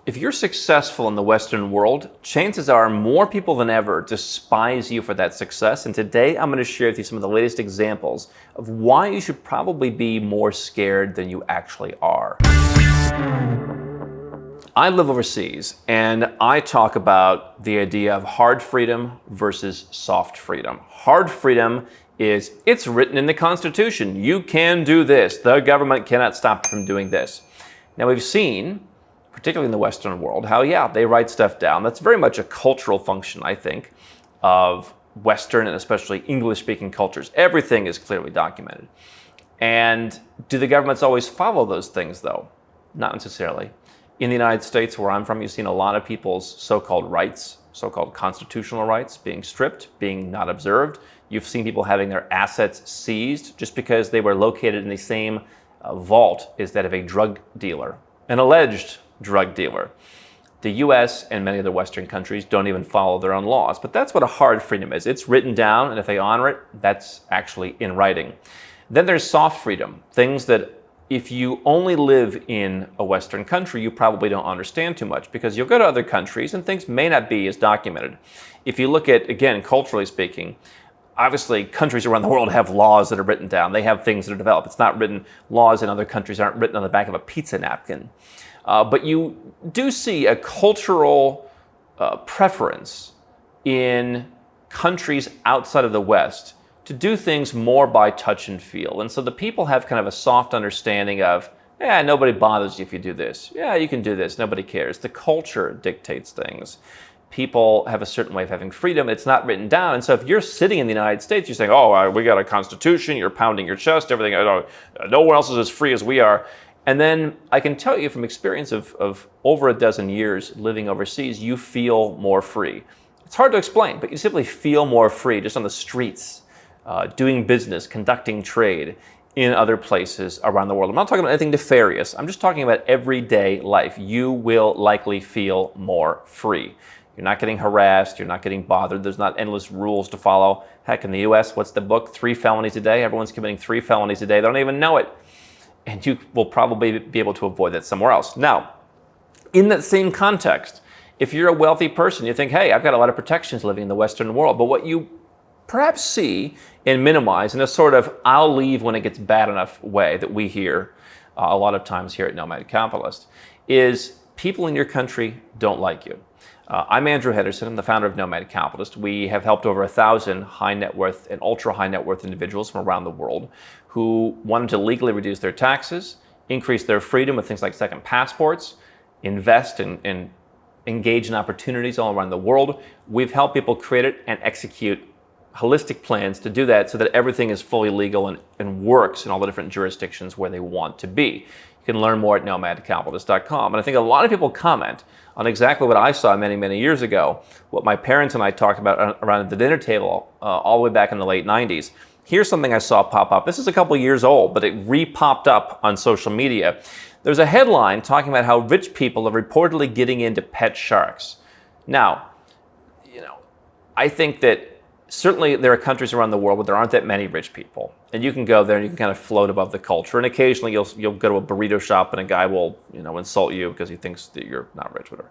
If you're successful in the Western world, chances are more people than ever despise you for that success. And today I'm going to share with you some of the latest examples of why you should probably be more scared than you actually are. I live overseas and I talk about the idea of hard freedom versus soft freedom. Hard freedom is it's written in the Constitution. You can do this. The government cannot stop you from doing this. Now we've seen, particularly in the Western world, how, they write stuff down. That's very much a cultural function, I think, of Western and especially English-speaking cultures. Everything is clearly documented. And do the governments always follow those things, though? Not necessarily. In the United States, where I'm from, you've seen a lot of people's so-called rights, so-called constitutional rights, being stripped, being not observed. You've seen people having their assets seized just because they were located in the same vault as that of a drug dealer, an alleged drug dealer. The US and many other Western countries don't even follow their own laws, but that's what a hard freedom is. It's written down, and if they honor it, that's actually in writing. Then there's soft freedom, things that if you only live in a Western country, you probably don't understand too much because you'll go to other countries and things may not be as documented. If you look at, again, culturally speaking, obviously countries around the world have laws that are written down. They have things that are developed. It's not written, laws in other countries aren't written on the back of a pizza napkin. But you do see a cultural preference in countries outside of the West to do things more by touch and feel. And so the people have kind of a soft understanding of, nobody bothers you if you do this. Yeah, you can do this. Nobody cares. The culture dictates things. People have a certain way of having freedom. It's not written down. And so if you're sitting in the United States, you're saying, we got a constitution. You're pounding your chest, everything. No one else is as free as we are. And then I can tell you from experience of over a dozen years living overseas, you feel more free. It's hard to explain, but you simply feel more free just on the streets, doing business, conducting trade in other places around the world. I'm not talking about anything nefarious. I'm just talking about everyday life. You will likely feel more free. You're not getting harassed. You're not getting bothered. There's not endless rules to follow. Heck, in the US, what's the book? 3 felonies a day. Everyone's committing 3 felonies a day. They don't even know it. And you will probably be able to avoid that somewhere else. Now, in that same context, if you're a wealthy person, you think, hey, I've got a lot of protections living in the Western world. But what you perhaps see and minimize in a sort of I'll leave when it gets bad enough way that we hear a lot of times here at Nomad Capitalist is people in your country don't like you. I'm Andrew Henderson. I'm the founder of Nomad Capitalist. We have helped over 1,000 high net worth and ultra high net worth individuals from around the world who wanted to legally reduce their taxes, increase their freedom with things like second passports, invest and engage in opportunities all around the world. We've helped people create it and execute holistic plans to do that so that everything is fully legal and works in all the different jurisdictions where they want to be. You can learn more at nomadcapitalist.com. And I think a lot of people comment on exactly what I saw many, many years ago, what my parents and I talked about around the dinner table all the way back in the late 90s. Here's something I saw pop up. This is a couple years old, but it re-popped up on social media. There's a headline talking about how rich people are reportedly getting into pet sharks. Now, I think that certainly there are countries around the world where there aren't that many rich people. And you can go there and you can kind of float above the culture. And occasionally you'll go to a burrito shop and a guy will, insult you because he thinks that you're not rich, whatever.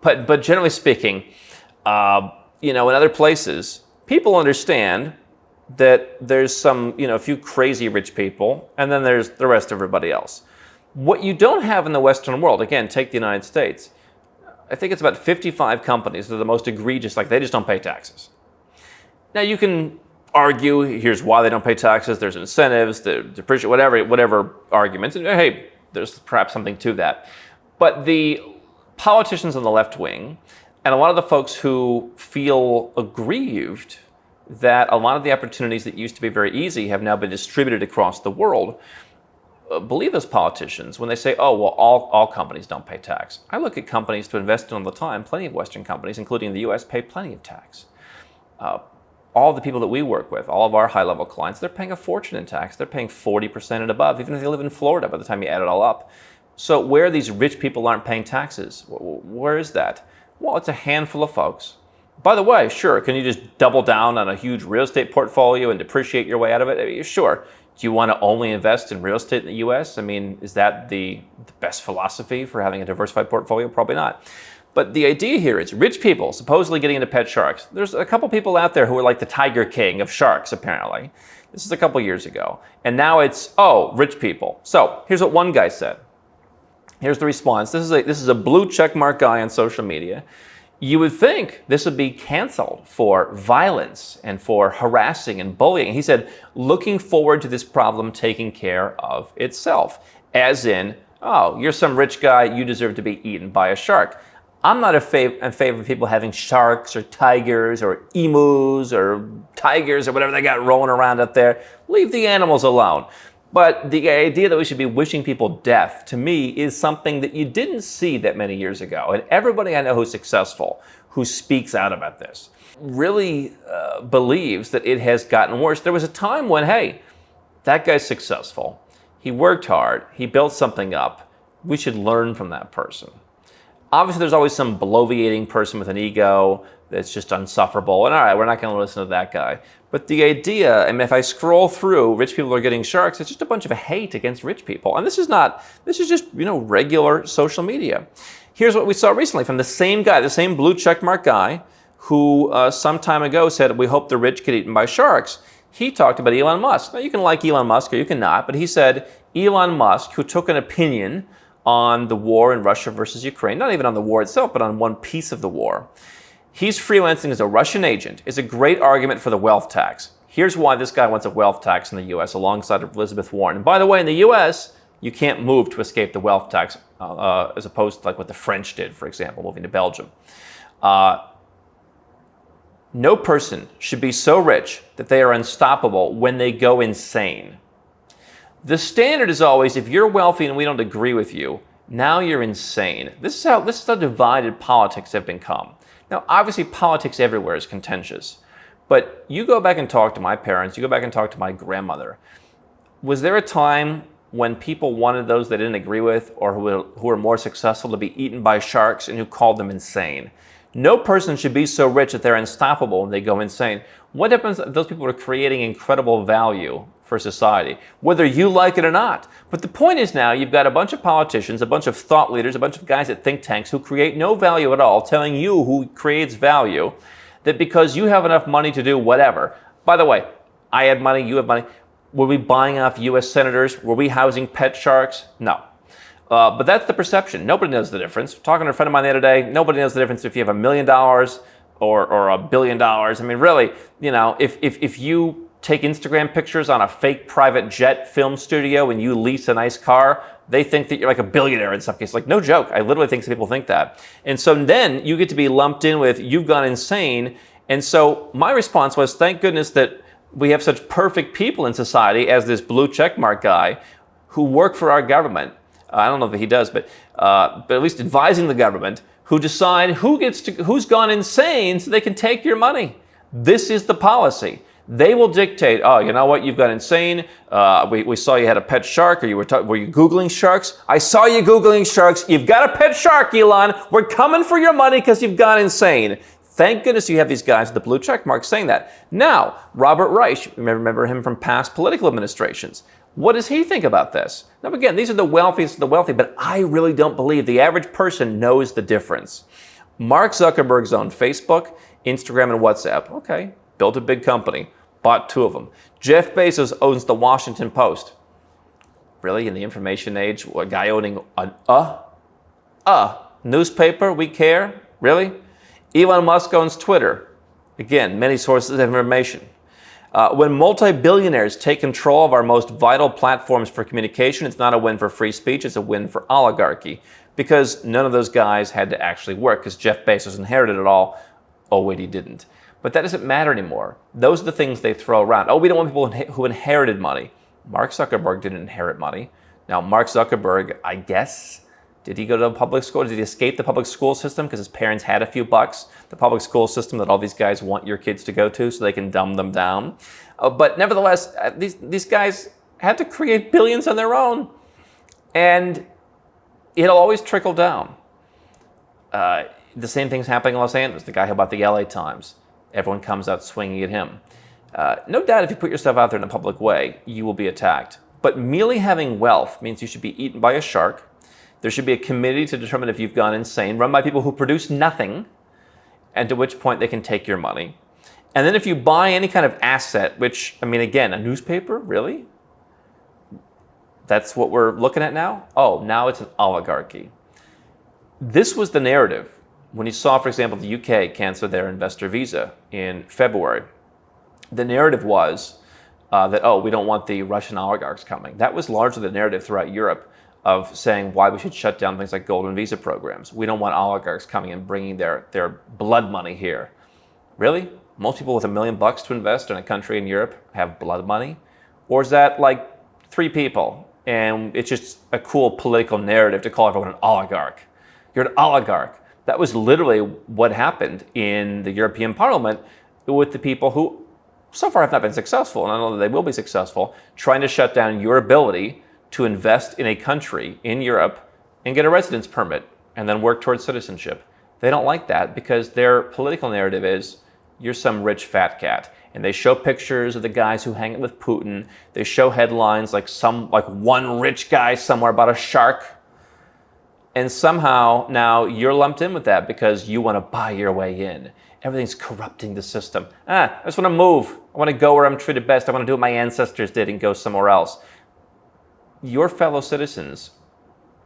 But generally speaking, in other places, people understand that there's some, a few crazy rich people, and then there's the rest of everybody else. What you don't have in the Western world, again, take the United States, I think it's about 55 companies that are the most egregious, like they just don't pay taxes. Now you can argue, here's why they don't pay taxes, there's incentives, the depreciation, whatever arguments, and hey, there's perhaps something to that. But the politicians on the left wing, and a lot of the folks who feel aggrieved that a lot of the opportunities that used to be very easy have now been distributed across the world, believe those politicians when they say, all companies don't pay tax. I look at companies to invest in all the time. Plenty of Western companies, including the US, pay plenty of tax. All the people that we work with, all of our high-level clients, they're paying a fortune in tax. They're paying 40% and above, even if they live in Florida by the time you add it all up. So where these rich people aren't paying taxes, where is that? Well, it's a handful of folks. By the way, sure, can you just double down on a huge real estate portfolio and depreciate your way out of it? Sure, Do you want to only invest in real estate in the US? I mean, is that the best philosophy for having a diversified portfolio? Probably not. But the idea here is rich people supposedly getting into pet sharks. There's a couple people out there who are like the Tiger King of sharks, apparently. This is a couple years ago. And now it's, oh, rich people. So here's what one guy said. Here's the response. This is a blue checkmark guy on social media. You would think this would be canceled for violence and for harassing and bullying. He said, looking forward to this problem taking care of itself. As in, oh, you're some rich guy, you deserve to be eaten by a shark. I'm not in favor of people having sharks or tigers or emus or tigers or whatever they got rolling around up there. Leave the animals alone. But the idea that we should be wishing people death, to me, is something that you didn't see that many years ago. And everybody I know who's successful, who speaks out about this, really believes that it has gotten worse. There was a time when, hey, that guy's successful. He worked hard. He built something up. We should learn from that person. Obviously, there's always some bloviating person with an ego that's just insufferable. And all right, we're not going to listen to that guy. But the idea, I mean, if I scroll through, rich people are getting sharks, it's just a bunch of hate against rich people. And this is just, regular social media. Here's what we saw recently from the same guy, the same blue checkmark guy, who some time ago said, we hope the rich get eaten by sharks. He talked about Elon Musk. Now, you can like Elon Musk or you can not, but he said Elon Musk, who took an opinion on the war in Russia versus Ukraine, not even on the war itself, but on one piece of the war. He's freelancing as a Russian agent, is a great argument for the wealth tax. Here's why this guy wants a wealth tax in the U.S. alongside of Elizabeth Warren. And by the way, in the U.S., you can't move to escape the wealth tax, as opposed to like what the French did, for example, moving to Belgium. No person should be so rich that they are unstoppable when they go insane. The standard is always, if you're wealthy and we don't agree with you, now you're insane. This is how divided politics have become. Now, obviously, politics everywhere is contentious. But you go back and talk to my parents, you go back and talk to my grandmother. Was there a time when people wanted those they didn't agree with or who were more successful to be eaten by sharks and who called them insane? No person should be so rich that they're unstoppable when they go insane. What happens if those people are creating incredible value for society, whether you like it or not? But the point is now you've got a bunch of politicians, a bunch of thought leaders, a bunch of guys at think tanks who create no value at all, telling you who creates value that because you have enough money to do whatever. By the way, I had money, you have money. Were we buying off U.S. senators? Were we housing pet sharks? No. But that's the perception. Nobody knows the difference. Talking to a friend of mine the other day, nobody knows the difference if you have $1 million or $1 billion. I mean, really, if you take Instagram pictures on a fake private jet film studio and you lease a nice car, they think that you're like a billionaire in some cases. Like, no joke. I literally think some people think that. And so then you get to be lumped in with, you've gone insane. And so my response was, thank goodness that we have such perfect people in society as this blue checkmark guy who work for our government. I don't know if he does, but at least advising the government, who decide who's gone insane so they can take your money. This is the policy. They will dictate, oh, you know what, you've gone insane. We saw you had a pet shark, or were you Googling sharks? I saw you Googling sharks. You've got a pet shark, Elon. We're coming for your money because you've gone insane. Thank goodness you have these guys with the blue check mark saying that. Now, Robert Reich, you may remember him from past political administrations. What does he think about this? Now, again, these are the wealthiest of the wealthy, but I really don't believe the average person knows the difference. Mark Zuckerberg's owned Facebook, Instagram, and WhatsApp. Okay, built a big company, bought 2 of them. Jeff Bezos owns the Washington Post. Really, in the information age, a guy owning a newspaper, we care? Really? Elon Musk owns Twitter. Again, many sources of information. When multi-billionaires take control of our most vital platforms for communication, it's not a win for free speech, it's a win for oligarchy. Because none of those guys had to actually work, because Jeff Bezos inherited it all. Oh, wait, he didn't. But that doesn't matter anymore. Those are the things they throw around. Oh, we don't want people who inherited money. Mark Zuckerberg didn't inherit money. Now, Mark Zuckerberg, I guess, did he go to a public school? Did he escape the public school system because his parents had a few bucks? The public school system that all these guys want your kids to go to so they can dumb them down. But nevertheless, these guys had to create billions on their own. And it'll always trickle down. The same thing's happening in Los Angeles. The guy who bought the LA Times. Everyone comes out swinging at him. No doubt if you put yourself out there in a public way, you will be attacked. But merely having wealth means you should be eaten by a shark. There should be a committee to determine if you've gone insane, run by people who produce nothing, and to which point they can take your money. And then if you buy any kind of asset, which, I mean, again, a newspaper, really? That's what we're looking at now? Oh, now it's an oligarchy. This was the narrative when you saw, for example, the UK cancel their investor visa in February. The narrative was that, oh, we don't want the Russian oligarchs coming. That was largely the narrative throughout Europe of saying why we should shut down things like golden visa programs. We don't want oligarchs coming and bringing their blood money here. Really? Most people with $1 million to invest in a country in Europe have blood money? Or is that like 3 people? And it's just a cool political narrative to call everyone an oligarch. You're an oligarch. That was literally what happened in the European Parliament with the people who so far have not been successful, and I know that they will be successful, trying to shut down your ability to invest in a country in Europe and get a residence permit and then work towards citizenship. They don't like that because their political narrative is you're some rich fat cat. And they show pictures of the guys who hang it with Putin. They show headlines like one rich guy somewhere about a shark. And somehow now you're lumped in with that because you want to buy your way in. Everything's corrupting the system. I just want to move. I want to go where I'm treated best. I want to do what my ancestors did and go somewhere else. Your fellow citizens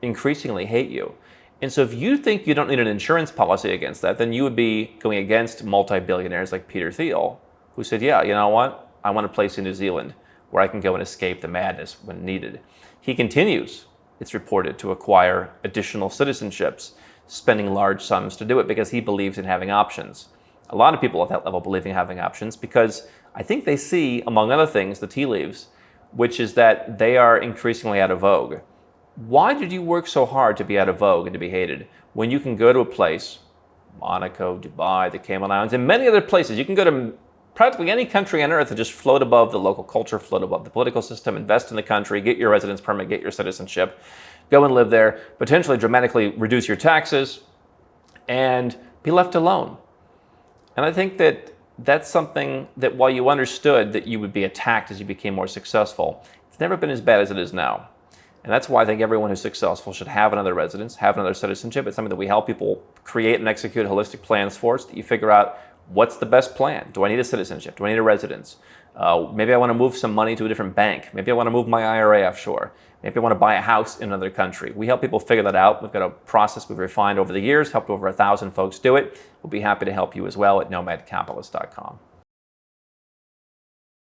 increasingly hate you. And so if you think you don't need an insurance policy against that, then you would be going against multi-billionaires like Peter Thiel, who said, yeah, you know what? I want a place in New Zealand where I can go and escape the madness when needed. He continues, it's reported, to acquire additional citizenships, spending large sums to do it because he believes in having options. A lot of people at that level believe in having options because I think they see, among other things, the tea leaves, which is that they are increasingly out of vogue. Why did you work so hard to be out of vogue and to be hated when you can go to a place, Monaco, Dubai, the Cayman Islands, and many other places? You can go to practically any country on earth and just float above the local culture, float above the political system, invest in the country, get your residence permit, get your citizenship, go and live there, potentially dramatically reduce your taxes, and be left alone. And I think that that's something that while you understood that you would be attacked as you became more successful, it's never been as bad as it is now. And that's why I think everyone who's successful should have another residence, have another citizenship. It's something that we help people create and execute holistic plans for, so that you figure out what's the best plan. Do I need a citizenship? Do I need a residence? Maybe I want to move some money to a different bank. Maybe I want to move my IRA offshore. Maybe I want to buy a house in another country. We help people figure that out. We've got a process we've refined over the years, helped over 1,000 folks do it. We'll be happy to help you as well at nomadcapitalist.com.